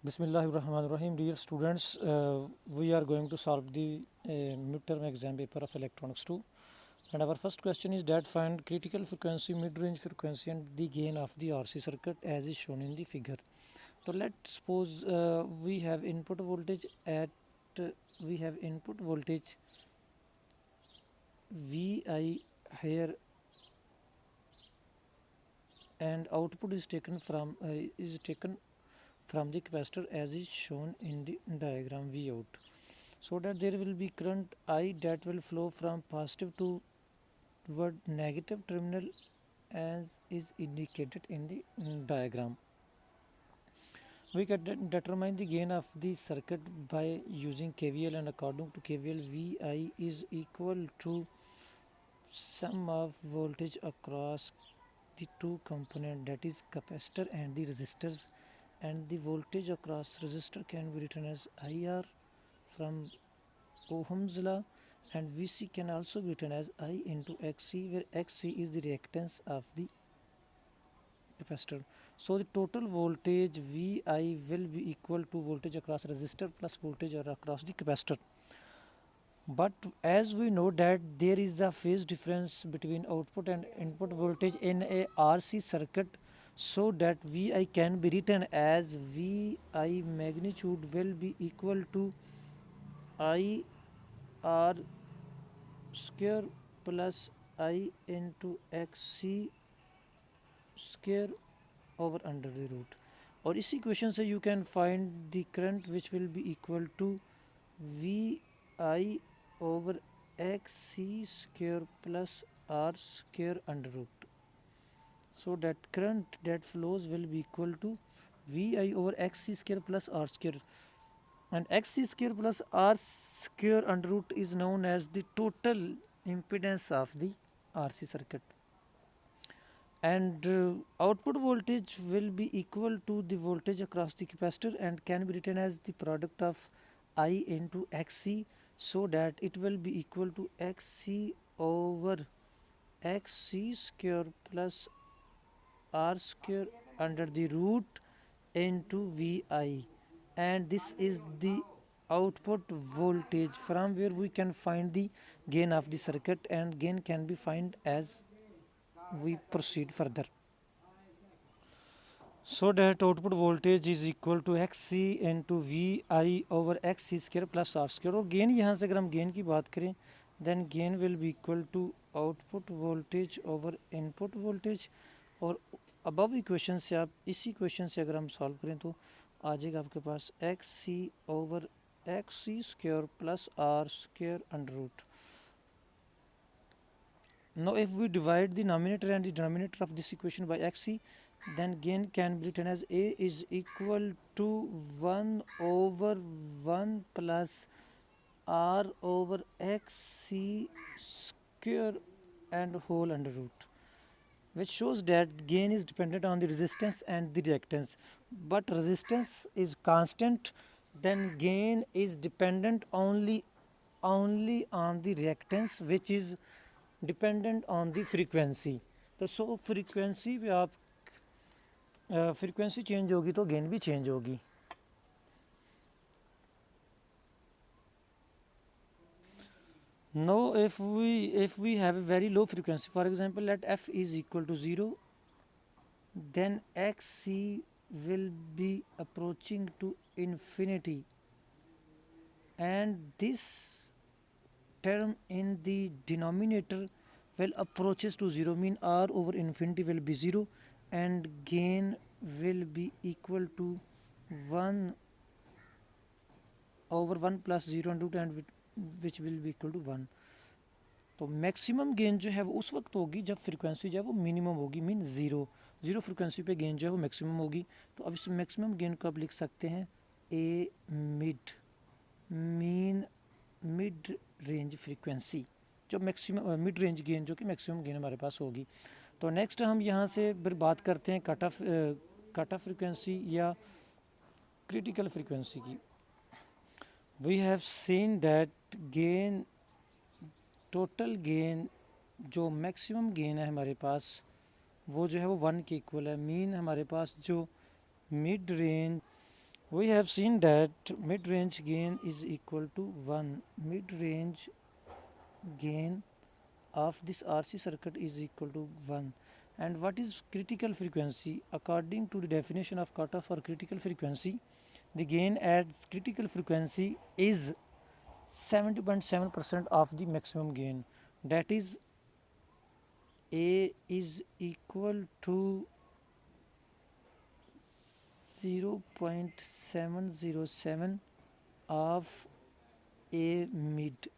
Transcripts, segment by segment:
Bismillahirrahmanirrahim. Dear students, we are going to solve the midterm exam paper of electronics 2. And our first question is that find critical frequency, mid-range frequency and the gain of the RC circuit as is shown in the figure. So let's suppose we have input voltage uh, Vi here, and output is taken from the capacitor as is shown in the diagram V out. So that there will be current I that will flow from positive toward negative terminal as is indicated in the diagram. We can determine the gain of the circuit by using KVL, and according to KVL, Vi is equal to sum of voltage across the two components, that is capacitor and the resistors, and the voltage across resistor can be written as IR from Ohm's law, and Vc can also be written as I into Xc, where Xc is the reactance of the capacitor. So the total voltage Vi will be equal to voltage across resistor plus voltage across the capacitor. But as we know that there is a phase difference between output and input voltage in a RC circuit, so that Vi can be written as Vi magnitude will be equal to IR square plus I into Xc square over under the root. और इसी question से you can find the current which will be equal to Vi over Xc square plus R square under root. So that current that flows will be equal to Vi over Xc square plus R square, and Xc square plus R square under root is known as the total impedance of the RC circuit. And output voltage will be equal to the voltage across the capacitor and can be written as the product of I into Xc, so that it will be equal to Xc over Xc square plus R square under the root into Vi, and this is the output voltage from where we can find the gain of the circuit, and gain can be found as we proceed further. So that output voltage is equal to Xc into Vi over Xc square plus R square. और gain यहाँ से अगर हम gain की बात करें, then gain will be equal to output voltage over input voltage. और above equation से आप इसी इक्वेशन से अगर हम सॉल्व करें तो आ जाएगा आपके पास Xc over Xc square plus R square under root. Now if we divide the numerator and the denominator of this equation by Xc, then gain can be written as A is equal to 1 over 1 plus R over Xc square and whole under root, which shows that gain is dependent on the resistance and the reactance. But resistance is constant, then gain is dependent only on the reactance, which is dependent on the frequency. तो सो frequency पे आप frequency change होगी तो gain भी change होगी. Now if we have a very low frequency, for example let f is equal to 0, then Xc will be approaching to infinity, and this term in the denominator will approaches to 0, mean R over infinity will be 0, and gain will be equal to 1 over 1 plus 0 under root, and which will be equal to 1. तो maximum gain जो है वो उस वक्त होगी जब frequency जो है वो मिनिमम होगी, मीन ज़ीरो फ्रीक्वेंसी पे गेन जो है वो मैक्सिमम होगी. तो अब इस मैक्सिमम गेन को आप लिख सकते हैं ए मिड रेंज फ्रीक्वेंसी, जो मैक्सिमम मिड रेंज गेन जो कि मैक्सिमम गेन हमारे पास होगी. तो नेक्स्ट हम यहाँ से फिर बात करते हैं कट ऑफ फ्रीक्वेंसी या क्रिटिकल फ्रीक्वेंसी की. We have seen that gain, total gain जो मैक्सिमम गेन है हमारे पास वो जो है वो 1 के इक्वल है. मीन हमारे पास जो mid range We have seen that mid-range gain is equal to 1. Mid-range gain of this RC circuit is equal to 1. And what is critical frequency? According to the definition of cutoff for critical frequency, the gain at critical frequency is 70.7% of the maximum gain. That is, A is equal to 0.707 of A mid.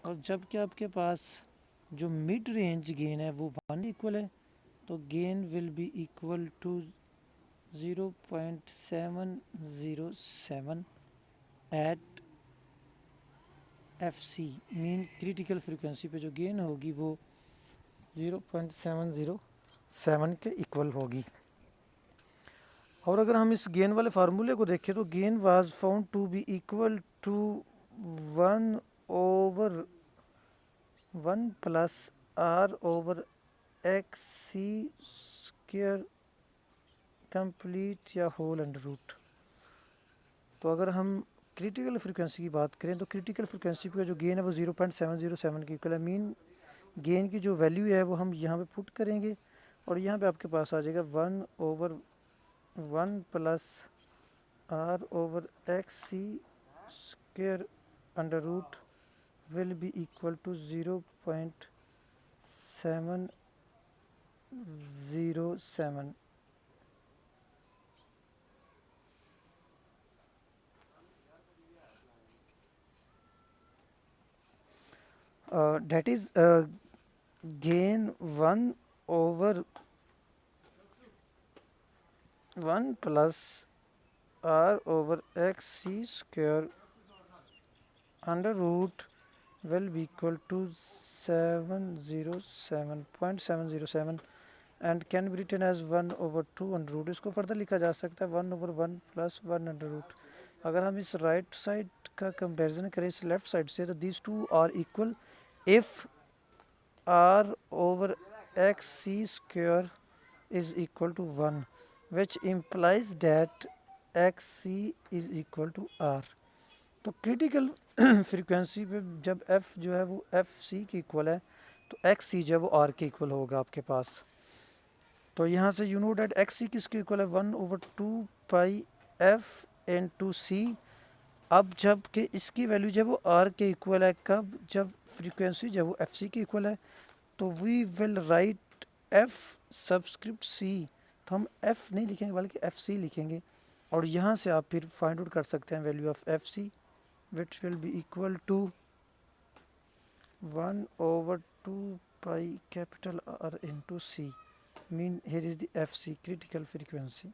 और जबकि आपके पास जो mid range gain है वो 1 equal है, तो gain will be equal to 0.707 at FC mean critical frequency पे जो गेन होगी वो 0.707 के इक्वल होगी. और अगर हम इस गेन वाले फार्मूले को देखें तो gain was found to be equal to 1 plus R over XC square complete या होल अंडर रूट. तो अगर हम क्रिटिकल फ्रीक्वेंसी की बात करें तो क्रिटिकल फ्रीक्वेंसी पे जो गेन है वो 0.707 की इक्वल है. मीन गेन की जो वैल्यू है वो हम यहाँ पे पुट करेंगे और यहाँ पे आपके पास आ जाएगा 1 over 1 plus R over XC square under root will be equal to 0.707. That is gain 1 over 1 plus R over XC square under root will be equal to 707.707 and can be written as 1 over 2 under root. इसको further लिखा जा सकता है 1 over 1 plus 1 under root. अगर हम इस right side का comparison करें इस लेफ्ट साइड से तो these two are equal if R over XC square is equal to 1, which implies that XC is equal to R. तो क्रिटिकल फ्रीक्वेंसी पे जब F जो है वो FC के इक्वल है तो XC जो है वो R के इक्वल होगा आपके पास. तो यहाँ से यू नो डेट XC किसके इक्वल है 1 over 2 पाई F into C. अब जब कि इसकी वैल्यू जो है वो R के इक्वल है, कब? जब फ्रीक्वेंसी जो है वो FC के इक्वल है. तो we will write F subscript C. तो हम F नहीं लिखेंगे बल्कि FC लिखेंगे और यहाँ से आप फिर फाइंड आउट कर सकते हैं value of FC which will be equal to 1 over 2 pi capital R into C. Mean here is the FC critical frequency.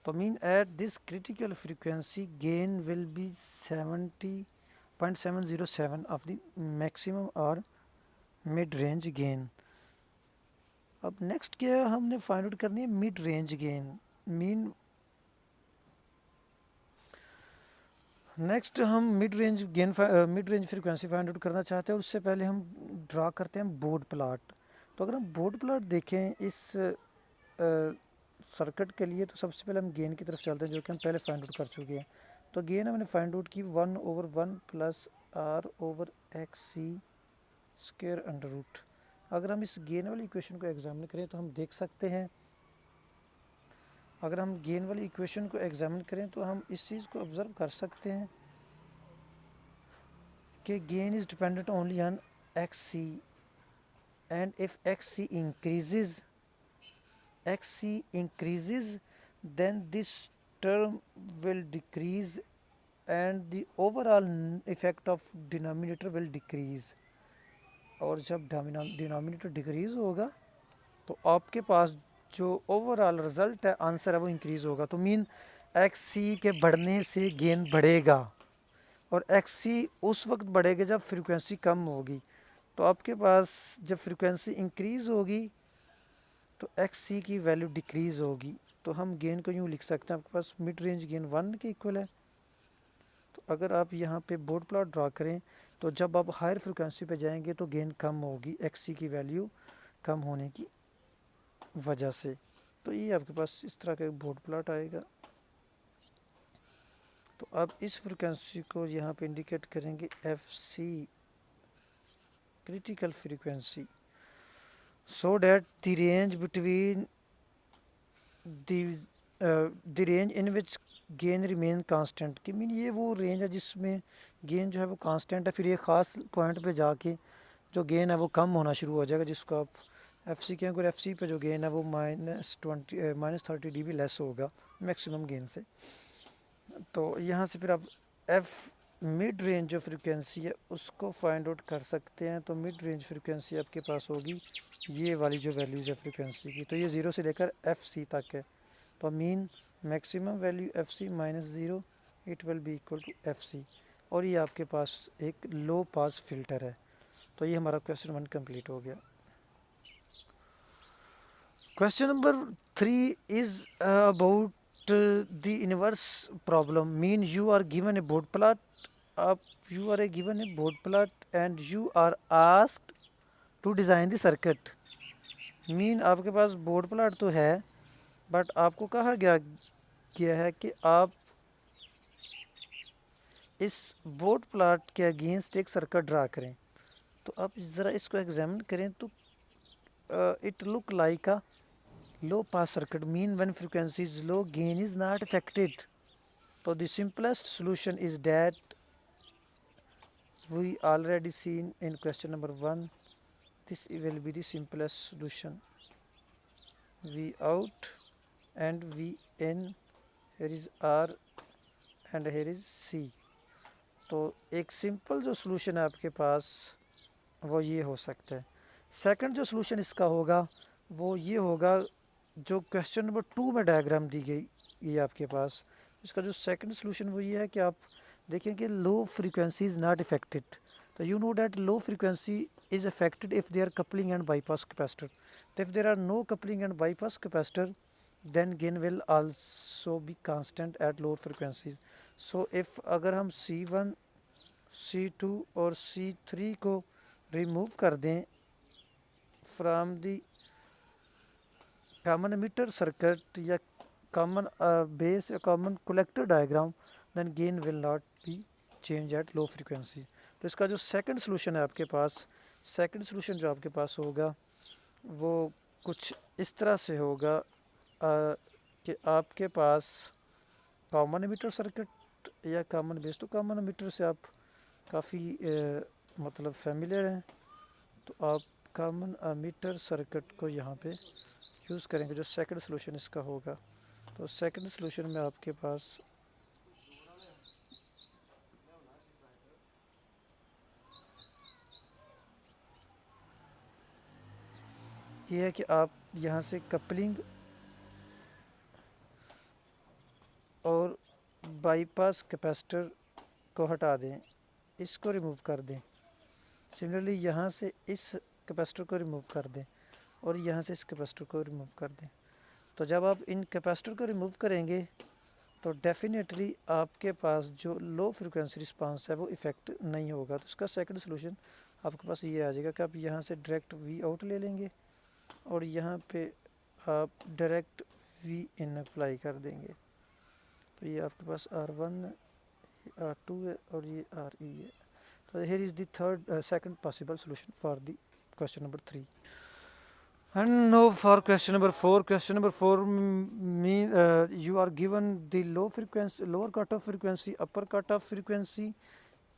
So mean at this critical frequency gain will be 70.707 of the maximum or mid range gain. अब next क्या हमने find out करनी है mid range gain. Mean next हम mid range frequency find out करना चाहते हैं. उससे पहले हम ड्रा करते हैं बोर्ड प्लॉट. तो अगर हम बोर्ड प्लॉट देखें इस सर्किट के लिए तो सबसे पहले हम गेन की तरफ चलते हैं जो कि हम पहले फाइंड आउट कर चुके हैं. तो गेन हमने फाइंड आउट की 1 over 1 plus R over XC square under root. अगर हम इस गेन वाली इक्वेशन को एग्जामिन करें तो हम देख सकते हैं, अगर हम गेन वाली इक्वेशन को एग्जामिन करें तो हम इस चीज़ को ऑब्जर्व कर सकते हैं कि gain is dependent only on XC and if XC increases then this term will decrease and the overall effect of denominator will decrease. और जब डिनोमिनेटर डिक्रीज होगा तो आपके पास जो ओवरऑल रिजल्ट है आंसर है वो इंक्रीज होगा. तो मीन XC के बढ़ने से गेन बढ़ेगा और XC उस वक्त बढ़ेगा जब फ्रीक्वेंसी कम होगी. तो आपके पास जब फ्रीक्वेंसी इंक्रीज होगी तो XC की वैल्यू डिक्रीज होगी. तो हम गेन को यूँ लिख सकते हैं आपके पास मिड रेंज गेन 1 के इक्वल है. तो अगर आप यहाँ पे बोर्ड प्लॉट ड्रा करें तो जब आप हायर फ्रीक्वेंसी पे जाएंगे तो गेन कम होगी, XC की वैल्यू कम होने की वजह से। तो ये आपके पास इस तरह का एक बोर्ड प्लॉट आएगा। तो अब इस फ्रिक्वेंसी को यहाँ पे इंडिकेट करेंगे F C, critical frequency, so that the range between the the range in which gain remain constant, कि मीन ये वो रेंज है जिसमें गेन जो है वो कांस्टेंट है, फिर ये ख़ास पॉइंट पे जाके जो गेन है वो कम होना शुरू हो जाएगा, जिसको आप एफ सी के, अगर एफ सी पे जो गेन है वो -30 dB लेस होगा मैक्सिमम गेन से। तो यहाँ से फिर आप एफ मिड रेंज जो फ्रिक्वेंसी है उसको फाइंड आउट कर सकते हैं। तो मिड रेंज फ्रिक्वेंसी आपके पास होगी ये वाली जो वैल्यूज़ है फ्रिक्वेंसी की, तो ये 0 से लेकर एफ सी तक है। तो mean maximum value F C -0 it will be equal to F C, और ये आपके पास एक लो पास फिल्टर है। तो ये हमारा क्वेश्चन 1 कंप्लीट हो गया। Question number 3 is about the inverse problem, mean you are given a board plot, you are given a board plot and you are asked to design the circuit, mean आपके पास board plot तो है but आपको कहा गया है कि आप इस बोर्ड प्लाट के अगेंस्ट एक सर्किट ड्रा करें। तो आप ज़रा इसको एग्जामिन करें तो it look like a low pass circuit, mean when frequency is low gain is not affected. So the simplest solution is that we already seen in question number 1. This will be the simplest solution. V out and V in, here is R and here is C. तो एक simple जो solution है आपके पास वो ये हो सकता है। सेकंड जो सोल्यूशन इसका होगा वो ये होगा जो क्वेश्चन नंबर 2 में डायग्राम दी गई ये आपके पास, इसका जो सेकंड सोल्यूशन वो ये है कि आप देखें कि low frequency is not affected. तो you know that low frequency is affected if they are coupling and bypass capacitor. तो if there are no coupling and bypass capacitor then gain will also be constant at lower frequencies. So if अगर हम C1 C2 और C3 को remove कर दें from the common emitter circuit या common base या common collector diagram, then gain will not be change at low frequency. तो इसका जो सेकंड सोल्यूशन है आपके पास, सेकंड सोल्यूशन जो आपके पास होगा वो कुछ इस तरह से होगा कि आपके पास कॉमन emitter सर्किट या कॉमन बेस, तो कॉमन emitter से आप काफ़ी मतलब फेमिलियर हैं, तो आप कॉमन emitter सर्किट को यहाँ पे यूज़ करेंगे जो सेकंड सोल्यूशन इसका होगा। तो सेकंड सोल्यूशन में आपके पास ये है कि आप यहाँ से कपलिंग और बाईपास कैपेसिटर को हटा दें, इसको रिमूव कर दें। सिमिलरली यहाँ से इस कैपेसिटर को रिमूव कर दें और यहाँ से इस कैपेसिटर को रिमूव कर दें। तो जब आप इन कैपेसिटर को रिमूव करेंगे तो डेफिनेटली आपके पास जो लो फ्रिक्वेंसी रिस्पांस है वो इफ़ेक्ट नहीं होगा। तो इसका सेकंड सोल्यूशन आपके पास ये आ जाएगा कि आप यहाँ से डायरेक्ट वी आउट ले लेंगे और यहाँ पे आप डायरेक्ट वी इन अप्लाई कर देंगे। तो ये आपके पास R1 है, ये R2 है और ये RE है। तो here is the second possible solution for the question number 3. And now for question number 4. Question number 4 mean you are given the low frequency, lower cutoff frequency, upper cutoff frequency,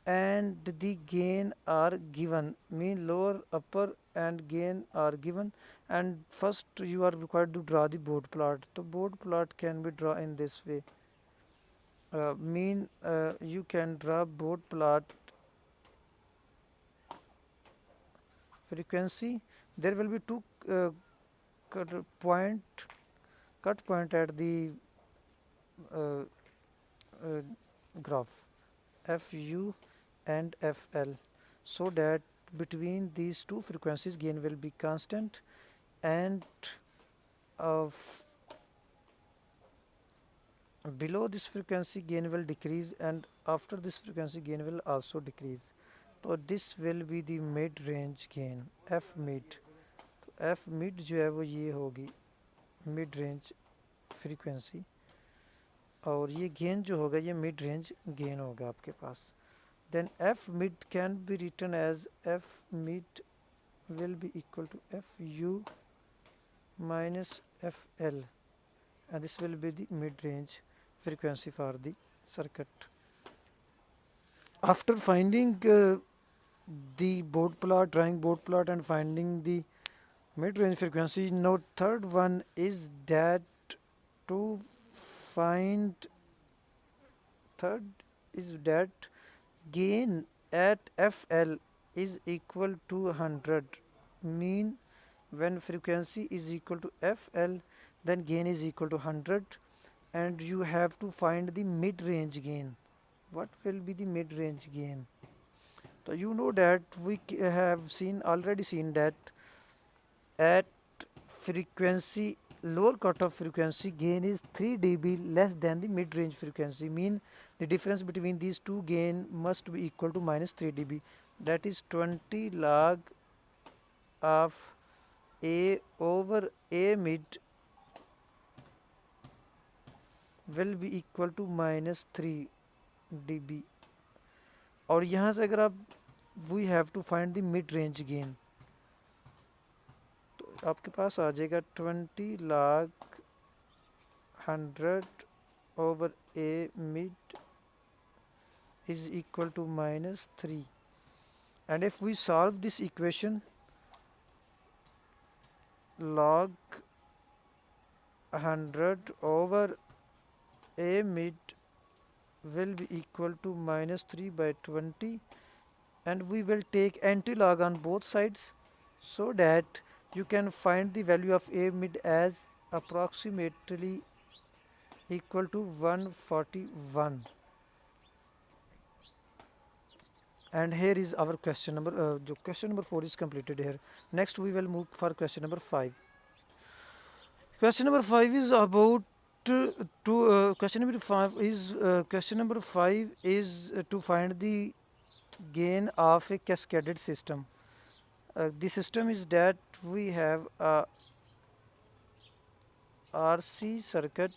and the gain are given. Mean lower, upper, and gain are given. And first you are required to draw the board plot. The board plot can be drawn in this way. You can draw board plot frequency. There will be two cut point at the graph FU and FL, so that between these two frequencies gain will be constant, and of below this frequency gain will decrease, and after this frequency gain will also decrease. तो this will be the mid range gain F mid. तो F mid जो है वो ये होगी, mid range frequency, और ये gain जो होगा ये मिड रेंज गेन होगा आपके पास. Then F mid can be written as F mid will be equal to fu minus fl, and this will be the mid-range frequency for the circuit. After finding the board plot, drawing board plot and finding the mid-range frequency, now third one is that to find gain at fl is equal to 100. Mean when frequency is equal to fl, then gain is equal to 100, and you have to find the mid-range gain. What will be the mid-range gain? So you know that we have already seen that at frequency, lower cutoff frequency, gain is 3 dB less than the mid-range frequency. Mean the difference between these two gain must be equal to minus 3 dB. That is 20 log of A over A mid will be equal to minus 3 dB. और यहाँ से अगर आप we have to find the mid range gain, तो आपके पास आ जाएगा 20 log 100 over A mid is equal to minus 3. And if we solve this equation, log 100 over A mid will be equal to minus 3 by 20, and we will take anti-log on both sides so that you can find the value of A mid as approximately equal to 141. And here is our question number, question number 4 is completed here. Next we will move for question number 5. Question number 5 is about question number 5 is to find the gain of a cascaded system. The system is that we have a RC circuit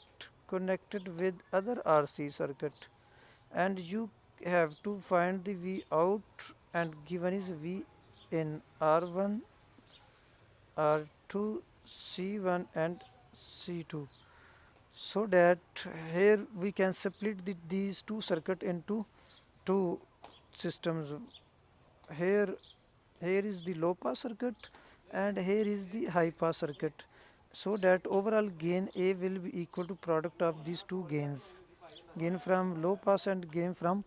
connected with other RC circuit, and you have to find the V out, and given is V in R1, R2, C1 and C2, so that here we can split these two circuit into two systems. Here is the low pass circuit and here is the high pass circuit, so that overall gain A will be equal to product of these two gains, gain from low pass and gain from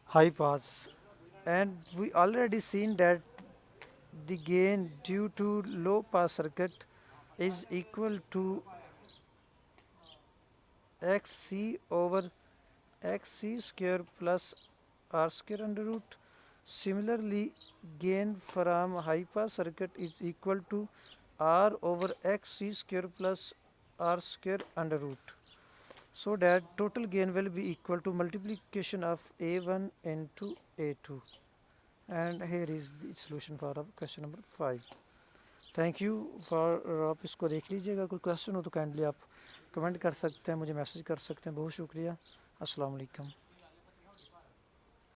high pass. And we already seen that the gain due to low pass circuit is equal to xc over xc square plus r square under root. Similarly, gain from high pass circuit is equal to r over xc square plus r square under root, so that total gain will be equal to multiplication of a1 into a2. And here is the solution for our question number 5. Thank you for, आप इसको देख लीजिएगा. कोई question हो तो kindly आप comment कर सकते हैं, मुझे मैसेज कर सकते हैं. बहुत शुक्रिया. अस्सलाम वालेकुम.